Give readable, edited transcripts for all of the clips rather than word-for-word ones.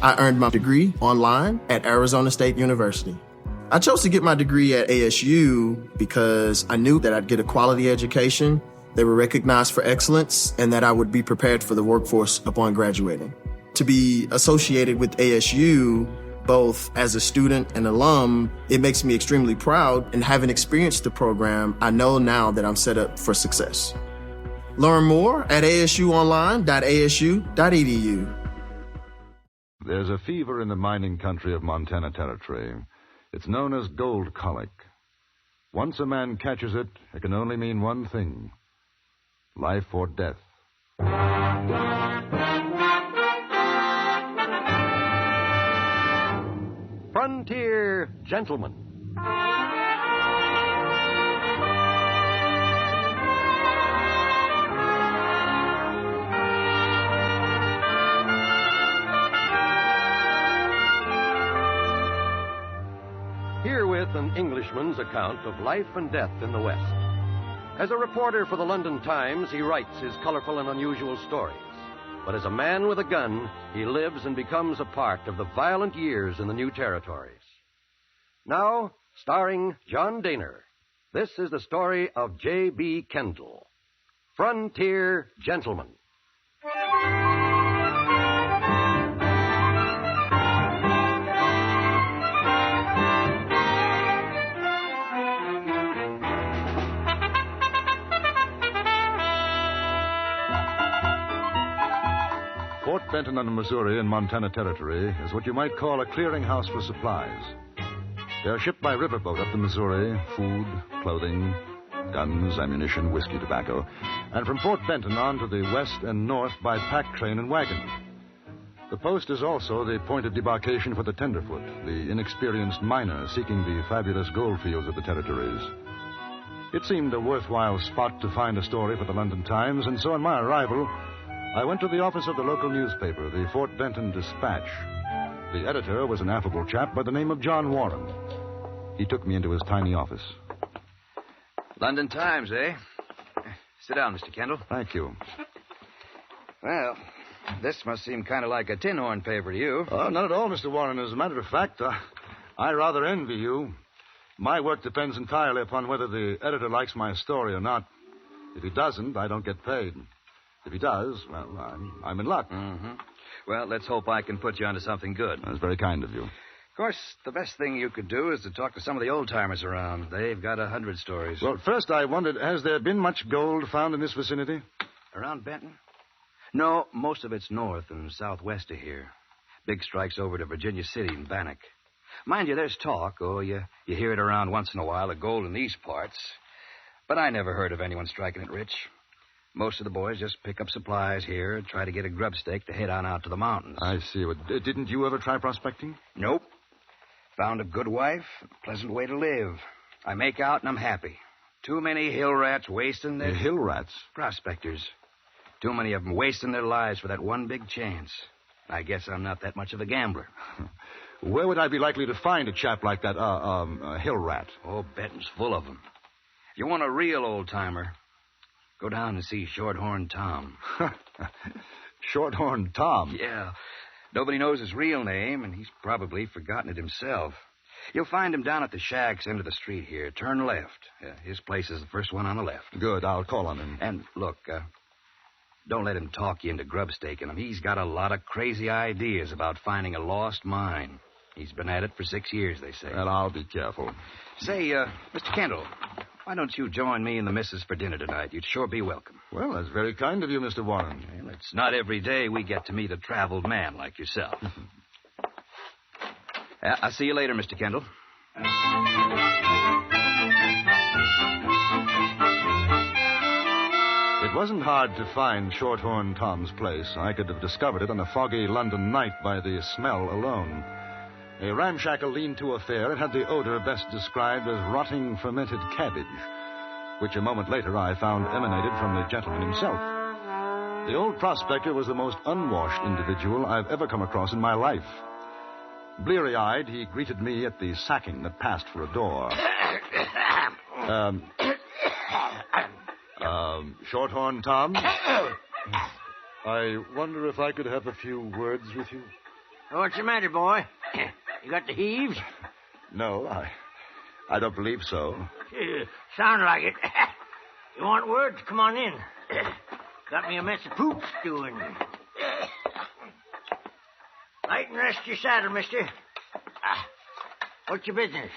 I earned my degree online at Arizona State University. I chose to get my degree at ASU because I knew that I'd get a quality education, they were recognized for excellence, and that I would be prepared for the workforce upon graduating. To be associated with ASU, both as a student and alum, it makes me extremely proud, and having experienced the program, I know now that I'm set up for success. Learn more at asuonline.asu.edu. There's a fever in the mining country of Montana Territory. It's known as gold colic. Once a man catches it, it can only mean one thing: life or death. Frontier Gentleman. Herewith an Englishman's account of life and death in the West. As a reporter for the London Times, he writes his colorful and unusual stories. But as a man with a gun, he lives and becomes a part of the violent years in the new territories. Now, starring John Dehner, this is the story of J.B. Kendle, Frontier Gentleman. Fort Benton on the Missouri in Montana Territory is what you might call a clearinghouse for supplies. They are shipped by riverboat up the Missouri: food, clothing, guns, ammunition, whiskey, tobacco, and from Fort Benton on to the west and north by pack train and wagon. The post is also the point of debarkation for the tenderfoot, the inexperienced miner seeking the fabulous gold fields of the territories. It seemed a worthwhile spot to find a story for the London Times, and so on my arrival, I went to the office of the local newspaper, the Fort Benton Dispatch. The editor was an affable chap by the name of John Warren. He took me into his tiny office. London Times, eh? Sit down, Mr. Kendle. Thank you. Well, this must seem kind of like a tin horn paper to you. Oh, not at all, Mr. Warren. As a matter of fact, I rather envy you. My work depends entirely upon whether the editor likes my story or not. If he doesn't, I don't get paid. If he does, well, I'm in luck. Mm-hmm. Well, let's hope I can put you onto something good. That's very kind of you. Of course, the best thing you could do is to talk to some of the old-timers around. They've got 100 stories. Well, first I wondered, has there been much gold found in this vicinity? Around Benton? No, most of it's north and southwest of here. Big strikes over to Virginia City and Bannock. Mind you, there's talk, you hear it around once in a while, of gold in these parts. But I never heard of anyone striking it rich. Most of the boys just pick up supplies here and try to get a grub stake to head on out to the mountains. I see. Well, didn't you ever try prospecting? Nope. Found a good wife, a pleasant way to live. I make out and I'm happy. Too many hill rats wasting their... Hill rats? Prospectors. Too many of them wasting their lives for that one big chance. I guess I'm not that much of a gambler. Where would I be likely to find a chap like that, a hill rat? Oh, Benton's full of them. If you want a real old-timer, go down and see Shorthorn Tom. Shorthorn Tom? Yeah. Nobody knows his real name, and he's probably forgotten it himself. You'll find him down at the shacks end of the street here. Turn left. His place is the first one on the left. Good. I'll call on him. And, look, don't let him talk you into grub staking him. He's got a lot of crazy ideas about finding a lost mine. He's been at it for 6 years, they say. Well, I'll be careful. Say, Mr. Kendle, why don't you join me and the missus for dinner tonight? You'd sure be welcome. Well, that's very kind of you, Mr. Warren. Well, it's not every day we get to meet a traveled man like yourself. I'll see you later, Mr. Kendle. It wasn't hard to find Shorthorn Tom's place. I could have discovered it on a foggy London night by the smell alone. A ramshackle lean-to affair, it had the odor best described as rotting fermented cabbage, which a moment later I found emanated from the gentleman himself. The old prospector was the most unwashed individual I've ever come across in my life. Bleary-eyed, he greeted me at the sacking that passed for a door. Shorthorn Tom? I wonder if I could have a few words with you. What's the matter, boy? You got the heaves? No, I don't believe so. Sound like it. You want words? Come on in. Got me a mess of poop stewing. Light and rest your saddle, mister. What's your business?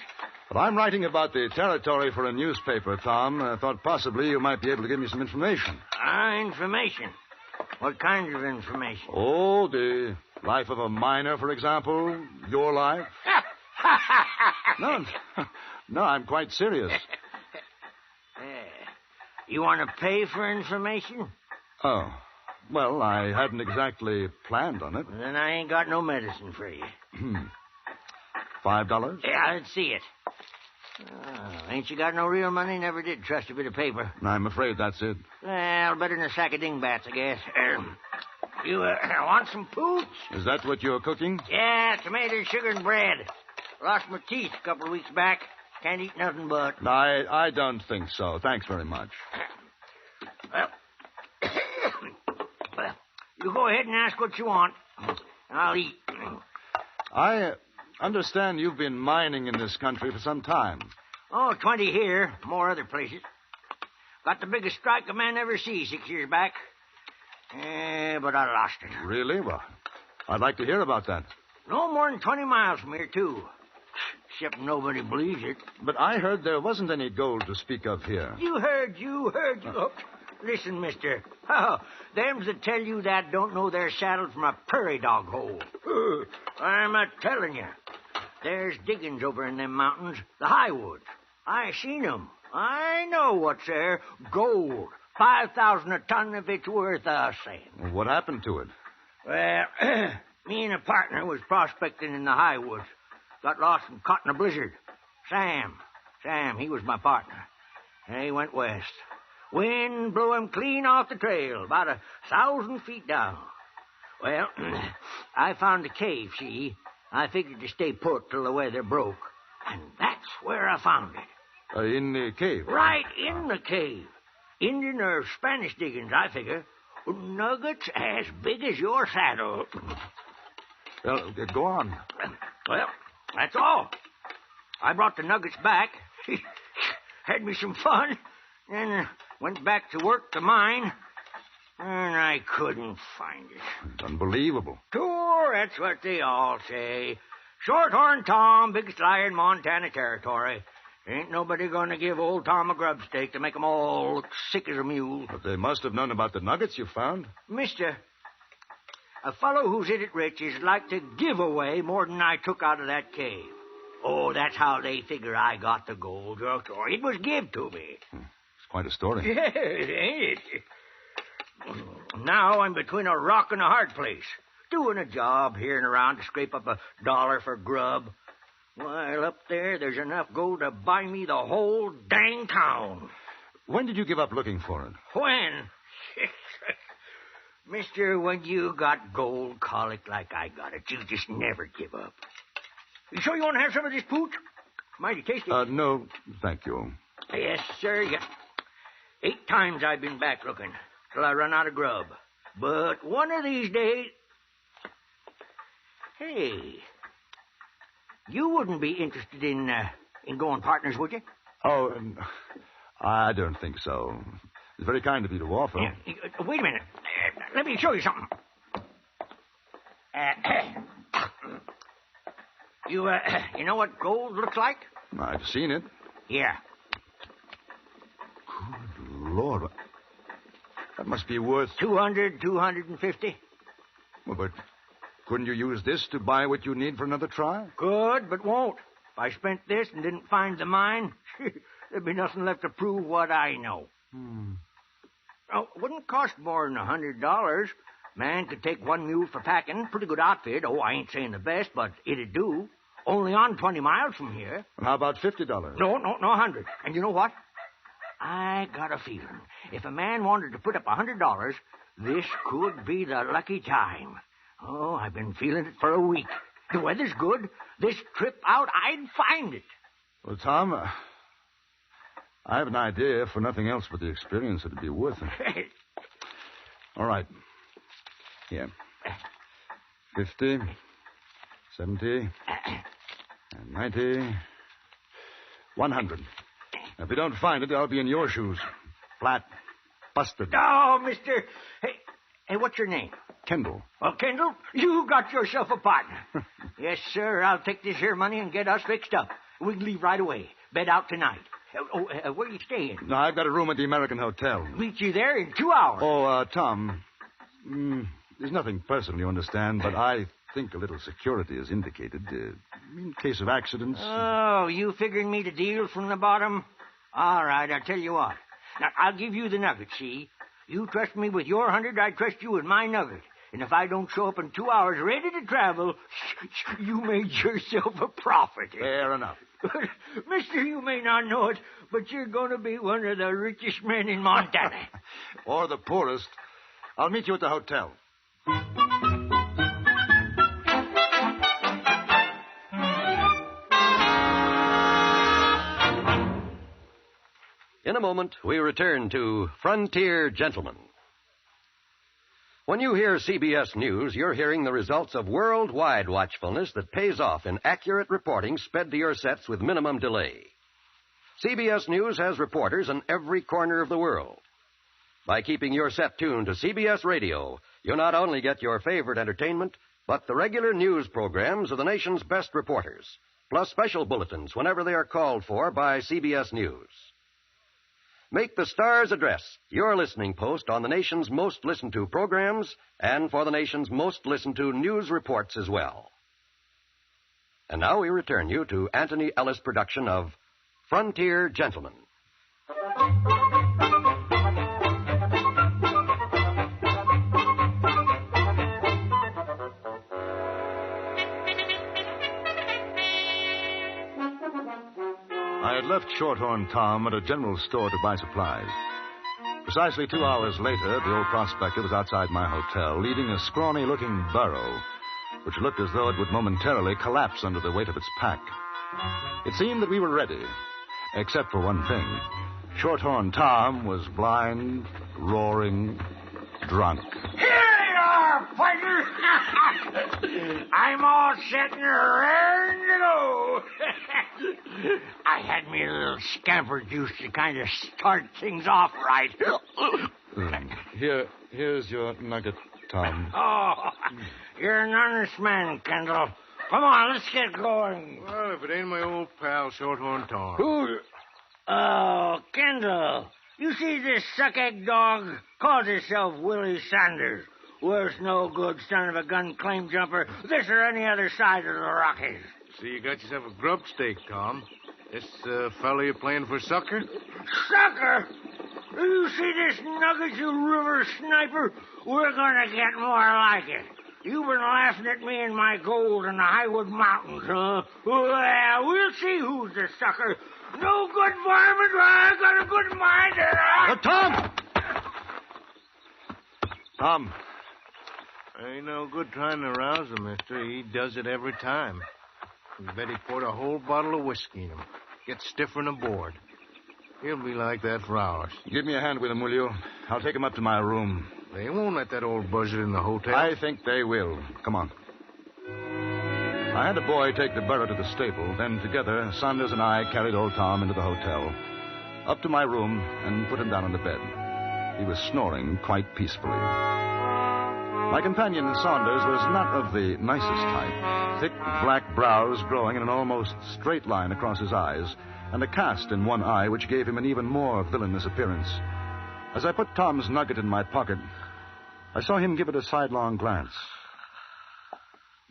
But I'm writing about the territory for a newspaper, Tom. I thought possibly you might be able to give me some information. Information. What kind of information? Oh, the life of a miner, for example. Your life. No, I'm quite serious. You want to pay for information? Oh, well, I hadn't exactly planned on it. Then I ain't got no medicine for you. $5? Yeah, let's see it. Ain't you got no real money? Never did trust a bit of paper. I'm afraid that's it. Well, better than a sack of dingbats, I guess. You want some pooch? Is that what you're cooking? Yeah, tomatoes, sugar, and bread. Lost my teeth a couple of weeks back. Can't eat nothing but. I don't think so. Thanks very much. Well, you go ahead and ask what you want. I'll eat. I understand you've been mining in this country for some time. Oh, 20 here, more other places. Got the biggest strike a man ever see 6 years back. But I lost it. Really? Well, I'd like to hear about that. No more than 20 miles from here, too. Except nobody believes it. But I heard there wasn't any gold to speak of here. You heard. Oh, listen, mister. Oh, them that tell you that don't know their saddle from a prairie dog hole. I'm a-telling you. There's diggings over in them mountains, the highwoods. I seen 'em. I know what's there. Gold. 5,000 a ton if it's worth a cent. Well, what happened to it? Well, me and a partner was prospecting in the highwoods. Got lost and caught in a blizzard. Sam, he was my partner. He went west. Wind blew him clean off the trail, about 1,000 feet down. Well, I found a cave, see? I figured to stay put till the weather broke. And that's where I found it. In the cave? Right in the cave. Indian or Spanish diggings, I figure. Nuggets as big as your saddle. Well, go on. Well, that's all. I brought the nuggets back. Had me some fun. Then went back to work the mine. And I couldn't find it. It's unbelievable. Sure, that's what they all say. Shorthorn Tom, biggest liar in Montana Territory. Ain't nobody gonna give old Tom a grub stake to make 'em all look sick as a mule. But they must have known about the nuggets you found. Mister, a fellow who's in it rich is like to give away more than I took out of that cave. Oh, that's how they figure I got the gold. Or it was give to me. It's quite a story. Yeah, ain't it? Now I'm between a rock and a hard place. Doing a job here and around to scrape up $1 for grub. While up there's enough gold to buy me the whole dang town. When did you give up looking for it? When? Mister, when you got gold colic like I got it, you just never give up. You sure you want to have some of this pooch? Mighty tasty. No, thank you. Yes, sir. 8 times I've been back looking till I run out of grub. But one of these days... Hey, you wouldn't be interested in going partners, would you? Oh, I don't think so. It's very kind of you to offer. Yeah, wait a minute. Let me show you something. You know what gold looks like? I've seen it. Yeah. Good Lord. That must be worth... 200, 250. Well, but couldn't you use this to buy what you need for another try? Could, but won't. If I spent this and didn't find the mine, there'd be nothing left to prove what I know. Oh, it wouldn't cost more than $100. Man could take 1 mule for packing. Pretty good outfit. Oh, I ain't saying the best, but it'd do. Only on 20 miles from here. Well, how about $50? No, 100. And you know what? I got a feeling. If a man wanted to put up $100, this could be the lucky time. Oh, I've been feeling it for a week. The weather's good. This trip out, I'd find it. Well, Tom, I have an idea. For nothing else but the experience, it'd be worth it. All right. Here. 50. 70, 90, 100. If you don't find it, I'll be in your shoes. Flat. Busted. Oh, mister. Hey, what's your name? Kendle. Well, Kendle, you got yourself a partner. Yes, sir. I'll take this here money and get us fixed up. We can leave right away. Bed out tonight. Where are you staying? No, I've got a room at the American Hotel. Meet you there in 2 hours. Oh, Tom. There's nothing personal, you understand, but I think a little security is indicated in case of accidents. Oh, you figuring me to deal from the bottom? All right, I'll tell you what. Now, I'll give you the nugget, see? You trust me with your 100, I trust you with my nugget. And if I don't show up in 2 hours ready to travel, you made yourself a profit. Fair enough. Mister, you may not know it, but you're going to be one of the richest men in Montana. Or the poorest. I'll meet you at the hotel. In a moment, we return to Frontier Gentlemen. When you hear CBS News, you're hearing the results of worldwide watchfulness that pays off in accurate reporting sped to your sets with minimum delay. CBS News has reporters in every corner of the world. By keeping your set tuned to CBS Radio, you not only get your favorite entertainment, but the regular news programs of the nation's best reporters, plus special bulletins whenever they are called for by CBS News. Make the Star's address your listening post on the nation's most listened to programs and for the nation's most listened to news reports as well. And now we return you to Anthony Ellis' production of Frontier Gentlemen. I had left Shorthorn Tom at a general store to buy supplies. Precisely 2 hours later, the old prospector was outside my hotel, leading a scrawny-looking burro, which looked as though it would momentarily collapse under the weight of its pack. It seemed that we were ready, except for one thing. Shorthorn Tom was blind, roaring, drunk. Here you are, partner. I'm all set and raring to go. I had me a little scamper juice to kind of start things off right. Here's your nugget, Tom. Oh, you're an honest man, Kendle. Come on, let's get going. Well, if it ain't my old pal, Shorthorn Tom. Who? Oh, Kendle. You see this suck-egg dog? Calls himself Willie Sanders. Worst no good son of a gun claim jumper this or any other side of the Rockies. See, you got yourself a grub steak, Tom. This fella you're playing for sucker? Sucker? You see this nugget, you river sniper? We're gonna get more like it. You've been laughing at me and my gold in the Highwood Mountains, huh? Well, we'll see who's the sucker. No good varmint, I got a good mind. Tom! Tom. Ain't no good trying to rouse him, mister. He does it every time. You bet he poured a whole bottle of whiskey in him. Gets stiffer than a board. He'll be like that for hours. Give me a hand with him, will you? I'll take him up to my room. They won't let that old buzzard in the hotel. I think they will. Come on. I had a boy take the burro to the stable. Then together, Saunders and I carried old Tom into the hotel, up to my room, and put him down on the bed. He was snoring quite peacefully. My companion, Saunders, was not of the nicest type. Thick black brows growing in an almost straight line across his eyes, and a cast in one eye which gave him an even more villainous appearance. As I put Tom's nugget in my pocket, I saw him give it a sidelong glance.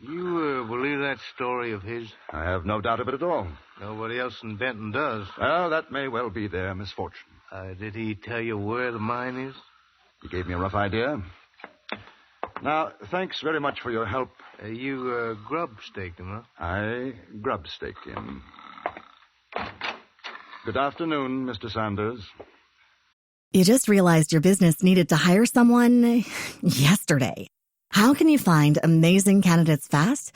You believe that story of his? I have no doubt of it at all. Nobody else in Benton does. Well, that may well be their misfortune. Did he tell you where the mine is? He gave me a rough idea. Now, thanks very much for your help. You grub staked him, huh? I grub staked him. Good afternoon, Mr. Sanders. You just realized your business needed to hire someone yesterday. How can you find amazing candidates fast?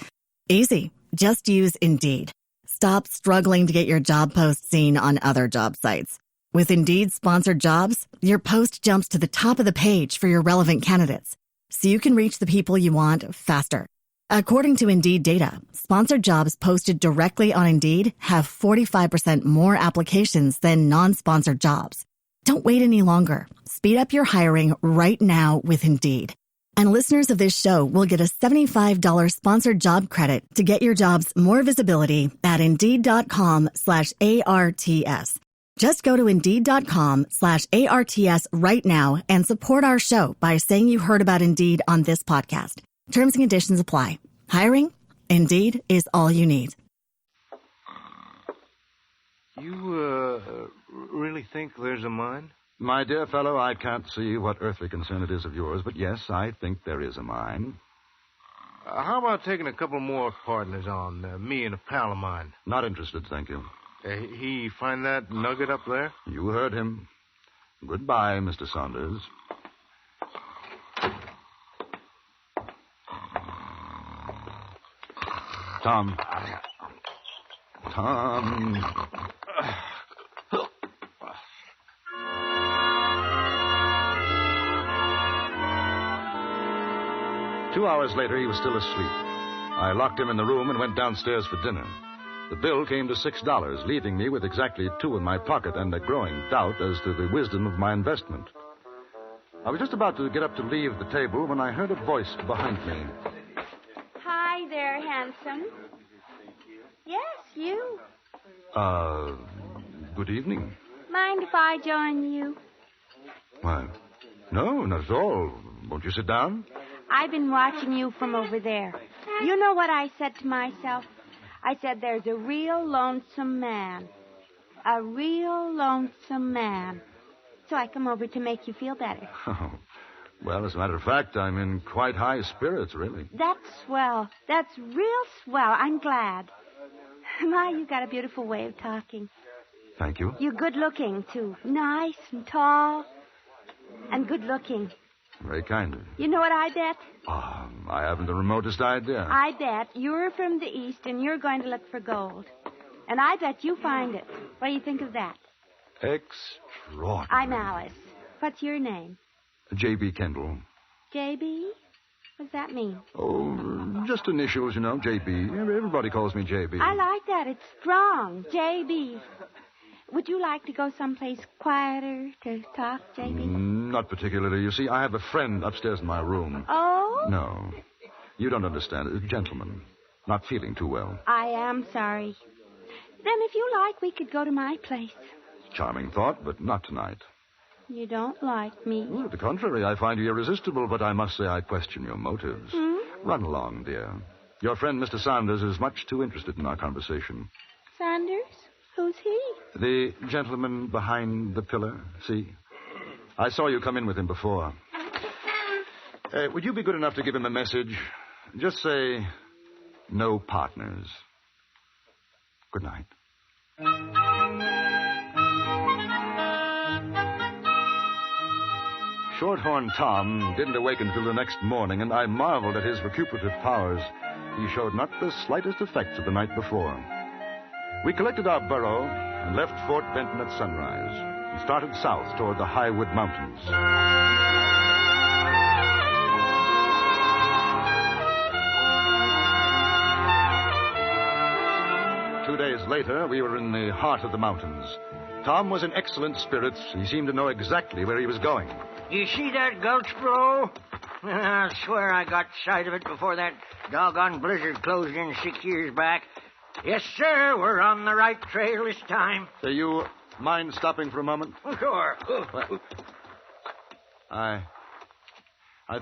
Easy. Just use Indeed. Stop struggling to get your job post seen on other job sites. With Indeed sponsored jobs, your post jumps to the top of the page for your relevant candidates, so you can reach the people you want faster. According to Indeed data, sponsored jobs posted directly on Indeed have 45% more applications than non-sponsored jobs. Don't wait any longer. Speed up your hiring right now with Indeed. And listeners of this show will get a $75 sponsored job credit to get your jobs more visibility at Indeed.com/ARTS. Just go to Indeed.com/ARTS right now and support our show by saying you heard about Indeed on this podcast. Terms and conditions apply. Hiring? Indeed is all you need. You, really think there's a mine? My dear fellow, I can't see what earthly concern it is of yours, but yes, I think there is a mine. How about taking a couple more partners on, me and a pal of mine? Not interested, thank you. He find that nugget up there? You heard him. Goodbye, Mr. Saunders. Tom. 2 hours later, he was still asleep. I locked him in the room and went downstairs for dinner. The bill came to $6, leaving me with exactly $2 in my pocket and a growing doubt as to the wisdom of my investment. I was just about to get up to leave the table when I heard a voice behind me. Hi there, handsome. Yes, you. Good evening. Mind if I join you? Why, no, not at all. Won't you sit down? I've been watching you from over there. You know what I said to myself? I said there's a real lonesome man. A real lonesome man. So I come over to make you feel better. Oh, well, as a matter of fact, I'm in quite high spirits, really. That's swell. That's real swell. I'm glad. My, you got a beautiful way of talking. Thank you. You're good looking, too. Nice and tall and good looking. Very kind of you. You know what I bet? I haven't the remotest idea. I bet you're from the East and you're going to look for gold. And I bet you find it. What do you think of that? Extraordinary. I'm Alice. What's your name? J.B. Kendle. J.B.? What does that mean? Oh, just initials, you know, J.B. Everybody calls me J.B. I like that. It's strong. J.B. Would you like to go someplace quieter to talk, J.B.? Not particularly. You see, I have a friend upstairs in my room. Oh? No. You don't understand. A gentleman. Not feeling too well. I am sorry. Then if you like, we could go to my place. Charming thought, but not tonight. You don't like me. Well, the contrary, I find you irresistible, but I must say I question your motives. Run along, dear. Your friend, Mr. Saunders, is much too interested in our conversation. Saunders? Who's he? The gentleman behind the pillar, see? I saw you come in with him before. Would you be good enough to give him a message? Just say, no partners. Good night. Shorthorn Tom didn't awaken until the next morning, and I marveled at his recuperative powers. He showed not the slightest effects of the night before. We collected our burro and left Fort Benton at sunrise and started south toward the Highwood Mountains. 2 days later, we were in the heart of the mountains. Tom was in excellent spirits. He seemed to know exactly where he was going. You see that gulch below? I swear I got sight of it before that doggone blizzard closed in 6 years back. Yes, sir, we're on the right trail this time. Do you mind stopping for a moment? Sure. I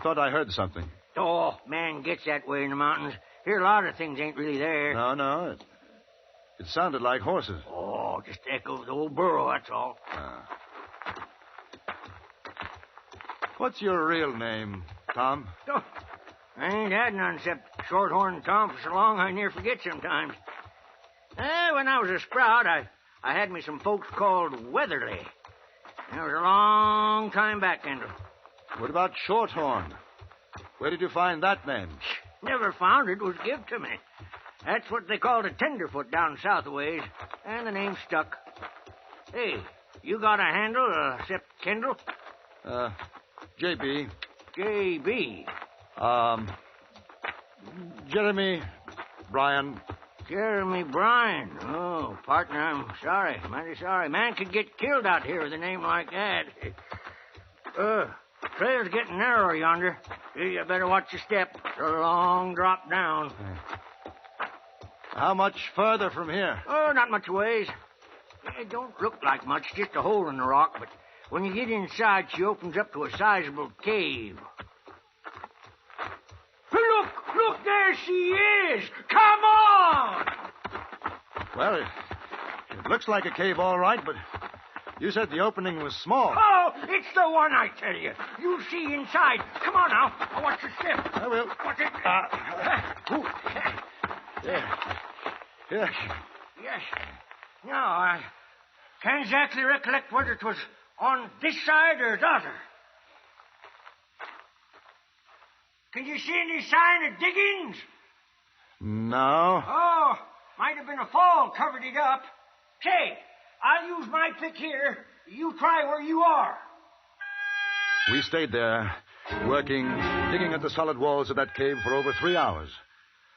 thought I heard something. Oh, man gets that way in the mountains. Hear a lot of things ain't really there. No. It sounded like horses. Oh, just echo of the old burro, that's all. What's your real name, Tom? Oh, I ain't had none except Shorthorn Tom for so long I near forget sometimes. When I was a sprout, I had me some folks called Weatherly. That was a long time back, Kendle. What about Shorthorn? Where did you find that name? Never found it. Was give to me. That's what they called a tenderfoot down south a ways, and the name stuck. Hey, you got a handle, except Kendle? J.B. J.B. Jeremy Bryan. Jeremy Bryan. Oh, partner, I'm sorry. Mighty sorry. Man could get killed out here with a name like that. Trail's getting narrow yonder. You better watch your step. It's a long drop down. How much further from here? Oh, not much ways. It don't look like much, just a hole in the rock, but when you get inside, she opens up to a sizable cave. Look, there she is! Come on! Well, it looks like a cave, all right, but you said the opening was small. Oh, it's the one, I tell you. You'll see inside. Come on now. Watch your step. I will. Watch it. Yes. Yes. No, I can't exactly recollect whether it was on this side or the other. Can you see any sign of diggings? No. Oh, might have been a fall covered it up. Say, I'll use my pick here. You try where you are. We stayed there, working, digging at the solid walls of that cave for over 3 hours.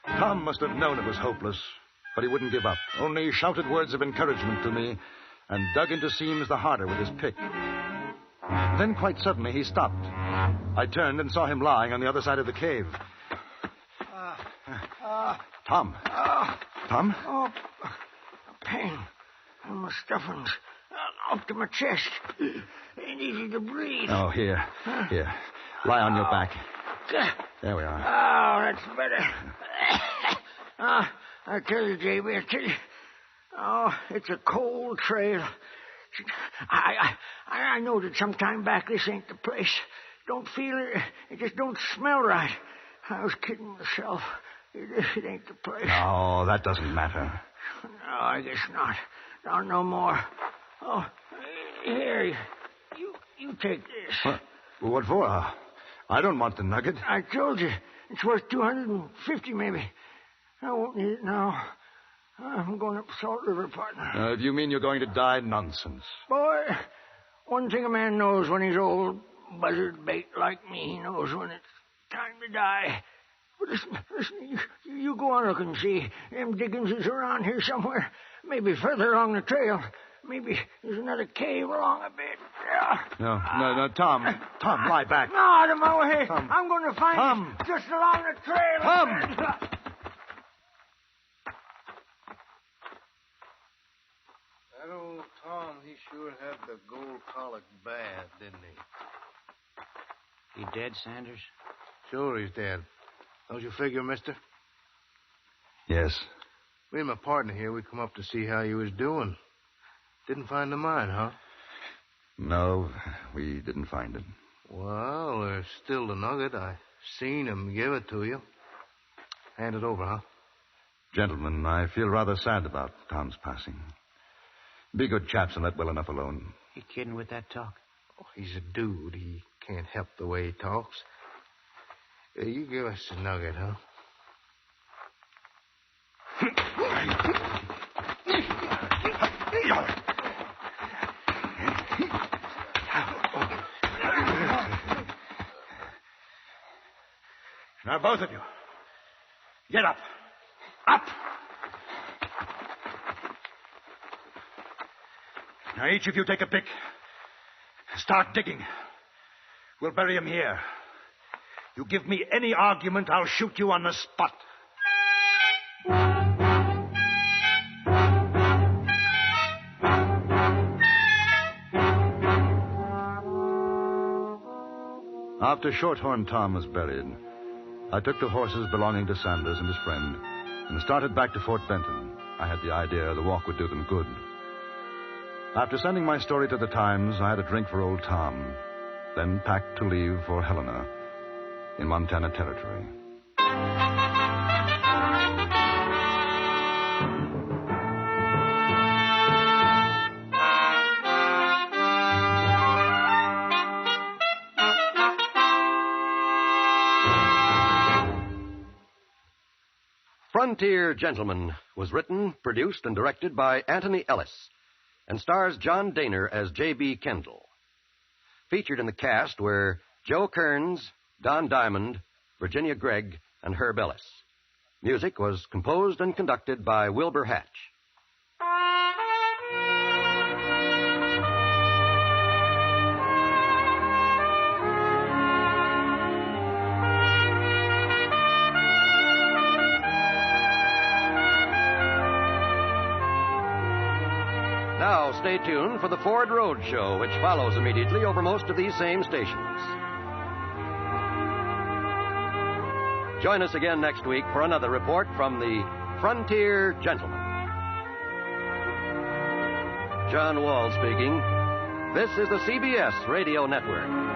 Tom must have known it was hopeless, but he wouldn't give up. Only shouted words of encouragement to me and dug into seams the harder with his pick. Then quite suddenly he stopped. I turned and saw him lying on the other side of the cave. Tom. Tom? Oh, pain in my stuffings. Up to my chest. Ain't easy to breathe. Oh, here. Lie on your back. There we are. Oh, that's better. I tell you, J.B., I tell you. Oh, it's a cold trail. I know that sometime back this ain't the place. Don't feel it. It just don't smell right. I was kidding myself. It ain't the place. Oh, that doesn't matter. No, I guess not. Not no more. Oh, here, you take this. What for? I don't want the nugget. I told you. It's worth $250 maybe. I won't need it now. I'm going up Salt River, partner. If you mean you're going to die, nonsense. Boy, one thing a man knows when he's old, buzzard bait like me, he knows when it's time to die. But listen, you go on looking and see. Them diggings is around here somewhere. Maybe further along the trail. Maybe there's another cave along a bit. No, Tom. Tom, lie back. No, out of my way. Tom. I'm going to find Tom. it just along the trail. Tom. That old Tom, he sure had the gold colic bad, didn't he? He dead, Sanders? Sure he's dead. Don't you figure, mister? Yes. Me and my partner here, we come up to see how you was doing. Didn't find the mine, huh? No, we didn't find it. Well, there's still the nugget. I seen him give it to you. Hand it over, huh? Gentlemen, I feel rather sad about Tom's passing. Be good chaps and let well enough alone. You kidding with that talk? Oh, he's a dude. He can't help the way he talks. You give us the nugget, huh? Now, both of you, get up. Up! Now, each of you take a pick. Start digging. We'll bury him here. You give me any argument, I'll shoot you on the spot. After Shorthorn Tom was buried, I took the horses belonging to Sanders and his friend and started back to Fort Benton. I had the idea the walk would do them good. After sending my story to the Times, I had a drink for old Tom, then packed to leave for Helena in Montana Territory. Frontier Gentleman was written, produced, and directed by Anthony Ellis and stars John Dehner as J.B. Kendle. Featured in the cast were Joe Kearns, Don Diamond, Virginia Gregg, and Herb Ellis. Music was composed and conducted by Wilbur Hatch. Now, stay tuned for the Ford Road Show, which follows immediately over most of these same stations. Join us again next week for another report from the Frontier Gentleman. John Wall speaking. This is the CBS Radio Network.